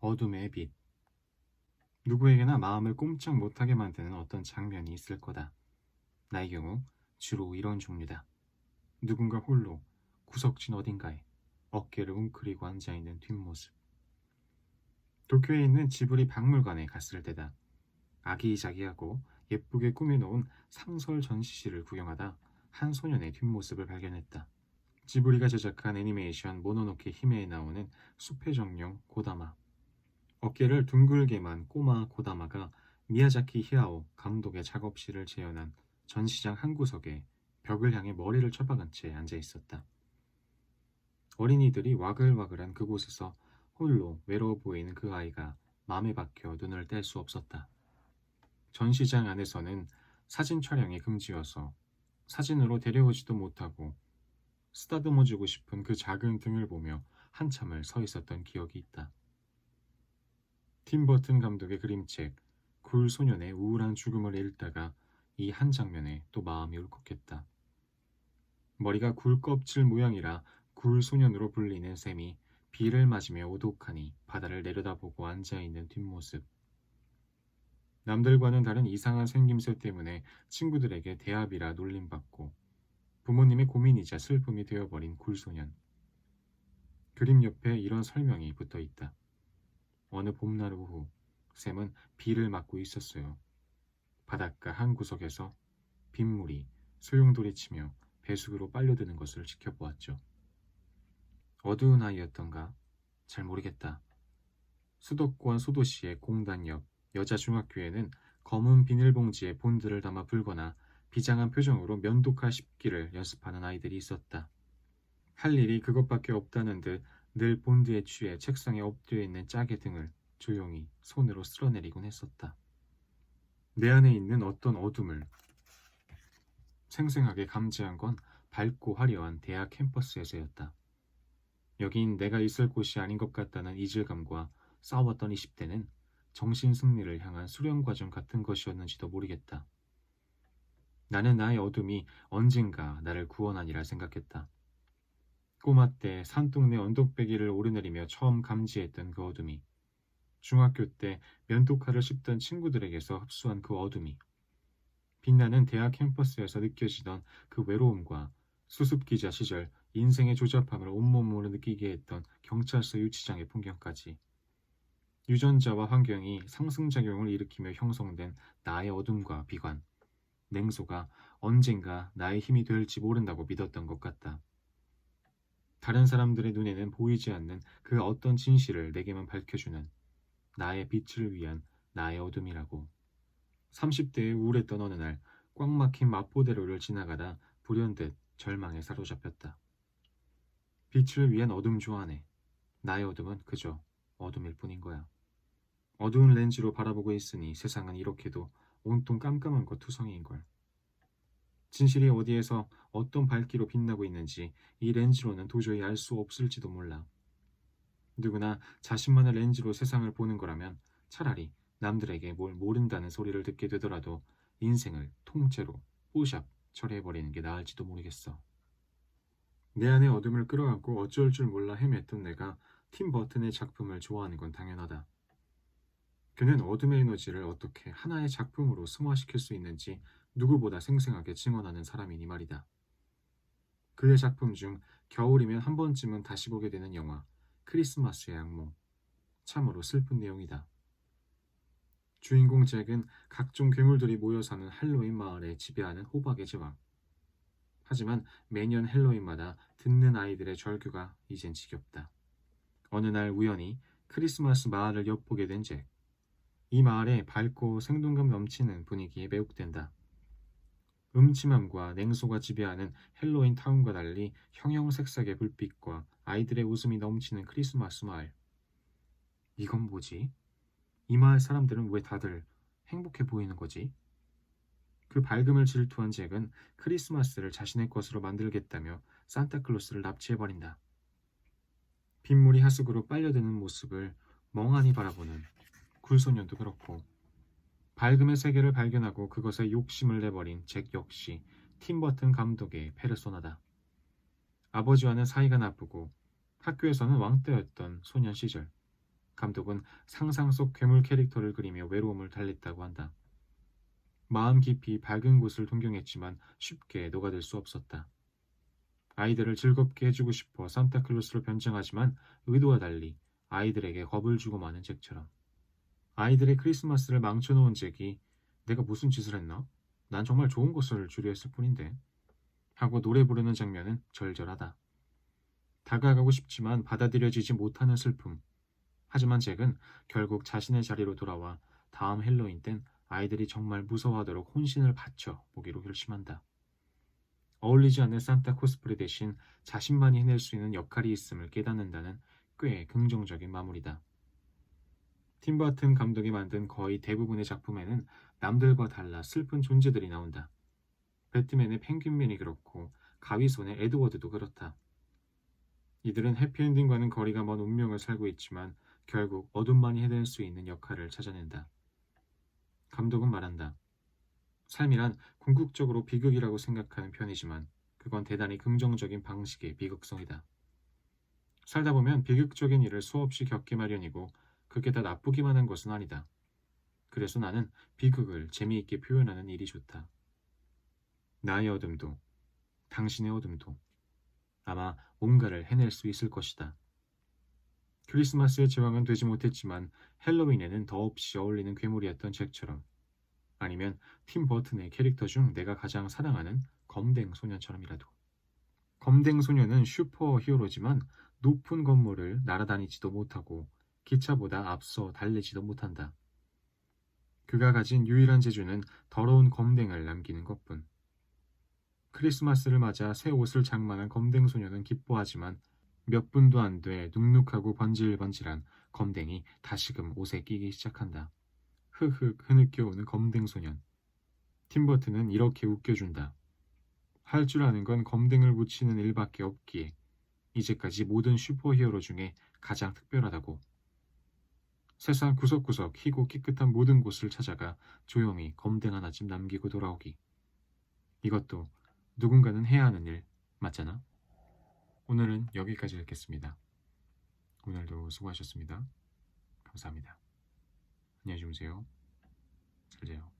어둠의 빛. 누구에게나 마음을 꼼짝 못하게 만드는 어떤 장면이 있을 거다. 나의 경우 주로 이런 종류다. 누군가 홀로 구석진 어딘가에 어깨를 웅크리고 앉아있는 뒷모습. 도쿄에 있는 지브리 박물관에 갔을 때다. 아기자기하고 예쁘게 꾸며놓은 상설 전시실을 구경하다 한 소년의 뒷모습을 발견했다. 지브리가 제작한 애니메이션 모노노케 히메에 나오는 숲의 정령 고다마. 어깨를 둥글게만 꼬마 고다마가 미야자키 히아오 감독의 작업실을 재현한 전시장 한 구석에 벽을 향해 머리를 처박은 채 앉아 있었다. 어린이들이 와글와글한 그곳에서 홀로 외로워 보이는 그 아이가 마음에 박혀 눈을 뗄 수 없었다. 전시장 안에서는 사진 촬영이 금지여서 사진으로 데려오지도 못하고 쓰다듬어주고 싶은 그 작은 등을 보며 한참을 서 있었던 기억이 있다. 팀 버튼 감독의 그림책 굴 소년의 우울한 죽음을 읽다가 이 한 장면에 또 마음이 울컥했다. 머리가 굴 껍질 모양이라 굴 소년으로 불리는 셈이 비를 맞으며 오독하니 바다를 내려다보고 앉아있는 뒷모습. 남들과는 다른 이상한 생김새 때문에 친구들에게 대합이라 놀림받고 부모님의 고민이자 슬픔이 되어버린 굴소년. 그림 옆에 이런 설명이 붙어있다. 어느 봄날 오후 샘은 비를 맞고 있었어요. 바닷가 한 구석에서 빗물이 소용돌이치며 배수구로 빨려드는 것을 지켜보았죠. 어두운 아이였던가? 잘 모르겠다. 수도권 소도시의 공단 옆 여자 중학교에는 검은 비닐봉지에 본드를 담아 불거나 비장한 표정으로 면도칼 씹기를 연습하는 아이들이 있었다. 할 일이 그것밖에 없다는 듯 늘 본드에 취해 책상에 엎드려 있는 짝의 등을 조용히 손으로 쓸어내리곤 했었다. 내 안에 있는 어떤 어둠을 생생하게 감지한 건 밝고 화려한 대학 캠퍼스에서였다. 여긴 내가 있을 곳이 아닌 것 같다는 이질감과 싸웠던 20대는 정신 승리를 향한 수련 과정 같은 것이었는지도 모르겠다. 나는 나의 어둠이 언젠가 나를 구원하리라 생각했다. 꼬마 때 산동네 언덕배기를 오르내리며 처음 감지했던 그 어둠이, 중학교 때 면도칼을 씹던 친구들에게서 흡수한 그 어둠이, 빛나는 대학 캠퍼스에서 느껴지던 그 외로움과 수습기자 시절 인생의 조잡함을 온몸으로 느끼게 했던 경찰서 유치장의 풍경까지, 유전자와 환경이 상승작용을 일으키며 형성된 나의 어둠과 비관, 냉소가 언젠가 나의 힘이 될지 모른다고 믿었던 것 같다. 다른 사람들의 눈에는 보이지 않는 그 어떤 진실을 내게만 밝혀주는 나의 빛을 위한 나의 어둠이라고. 30대에 우울했던 어느 날 꽉 막힌 마포대로를 지나가다 불현듯 절망에 사로잡혔다. 빛을 위한 어둠 안에 나의 어둠은 그저 어둠일 뿐인 거야. 어두운 렌즈로 바라보고 있으니 세상은 이렇게도 온통 깜깜한 것 투성이인걸. 진실이 어디에서 어떤 밝기로 빛나고 있는지 이 렌즈로는 도저히 알 수 없을지도 몰라. 누구나 자신만의 렌즈로 세상을 보는 거라면 차라리 남들에게 뭘 모른다는 소리를 듣게 되더라도 인생을 통째로 뽀샵 처리해버리는 게 나을지도 모르겠어. 내 안의 어둠을 끌어안고 어쩔 줄 몰라 헤맸던 내가 팀 버튼의 작품을 좋아하는 건 당연하다. 그는 어둠의 에너지를 어떻게 하나의 작품으로 승화시킬 수 있는지 누구보다 생생하게 증언하는 사람이니 말이다. 그의 작품 중 겨울이면 한 번쯤은 다시 보게 되는 영화 크리스마스의 악몽. 참으로 슬픈 내용이다. 주인공 잭은 각종 괴물들이 모여 사는 할로윈 마을에 지배하는 호박의 제왕. 하지만 매년 헬로윈마다 듣는 아이들의 절규가 이젠 지겹다. 어느 날 우연히 크리스마스 마을을 엿보게 된 잭. 이 마을의 밝고 생동감 넘치는 분위기에 매혹된다. 음침함과 냉소가 지배하는 헬로윈 타운과 달리 형형색색의 불빛과 아이들의 웃음이 넘치는 크리스마스 마을. 이건 뭐지? 이 마을 사람들은 왜 다들 행복해 보이는 거지? 그 밝음을 질투한 잭은 크리스마스를 자신의 것으로 만들겠다며 산타클로스를 납치해버린다. 빗물이 하수구로 빨려드는 모습을 멍하니 바라보는 굴소년도 그렇고, 밝음의 세계를 발견하고 그것에 욕심을 내버린 잭 역시 팀버튼 감독의 페르소나다. 아버지와는 사이가 나쁘고 학교에서는 왕따였던 소년 시절, 감독은 상상 속 괴물 캐릭터를 그리며 외로움을 달랬다고 한다. 마음 깊이 밝은 곳을 동경했지만 쉽게 녹아들 수 없었다. 아이들을 즐겁게 해주고 싶어 산타클로스로 변장하지만 의도와 달리 아이들에게 겁을 주고 마는 잭처럼. 아이들의 크리스마스를 망쳐놓은 잭이 내가 무슨 짓을 했나? 난 정말 좋은 것을 주려 했을 뿐인데 하고 노래 부르는 장면은 절절하다. 다가가고 싶지만 받아들여지지 못하는 슬픔. 하지만 잭은 결국 자신의 자리로 돌아와 다음 헬로윈 땐 아이들이 정말 무서워하도록 혼신을 바쳐 보기로 결심한다. 어울리지 않는 산타 코스프레 대신 자신만이 해낼 수 있는 역할이 있음을 깨닫는다는 꽤 긍정적인 마무리다. 팀 버튼 감독이 만든 거의 대부분의 작품에는 남들과 달라 슬픈 존재들이 나온다. 배트맨의 펭귄맨이 그렇고 가위손의 에드워드도 그렇다. 이들은 해피엔딩과는 거리가 먼 운명을 살고 있지만 결국 어둠만이 해낼 수 있는 역할을 찾아낸다. 감독은 말한다. 삶이란 궁극적으로 비극이라고 생각하는 편이지만 그건 대단히 긍정적인 방식의 비극성이다. 살다 보면 비극적인 일을 수없이 겪기 마련이고 그게 다 나쁘기만 한 것은 아니다. 그래서 나는 비극을 재미있게 표현하는 일이 좋다. 나의 어둠도, 당신의 어둠도 아마 뭔가를 해낼 수 있을 것이다. 크리스마스의 제왕은 되지 못했지만 헬로윈에는 더없이 어울리는 괴물이었던 잭처럼 아니면 팀 버튼의 캐릭터 중 내가 가장 사랑하는 검댕 소년처럼이라도. 검댕 소년은 슈퍼 히어로지만 높은 건물을 날아다니지도 못하고 기차보다 앞서 달리지도 못한다. 그가 가진 유일한 재주는 더러운 검댕을 남기는 것뿐. 크리스마스를 맞아 새 옷을 장만한 검댕 소년은 기뻐하지만 몇 분도 안 돼 눅눅하고 번질번질한 검댕이 다시금 옷에 끼기 시작한다. 흑흑 흐느껴오는 검댕 소년. 팀버튼은 이렇게 웃겨준다. 할 줄 아는 건 검댕을 묻히는 일밖에 없기에 이제까지 모든 슈퍼히어로 중에 가장 특별하다고. 세상 구석구석 희고 깨끗한 모든 곳을 찾아가 조용히 검댕 하나쯤 남기고 돌아오기. 이것도 누군가는 해야 하는 일 맞잖아? 오늘은 여기까지 읽겠습니다. 오늘도 수고하셨습니다. 감사합니다. 안녕히 주무세요. 잘 자요.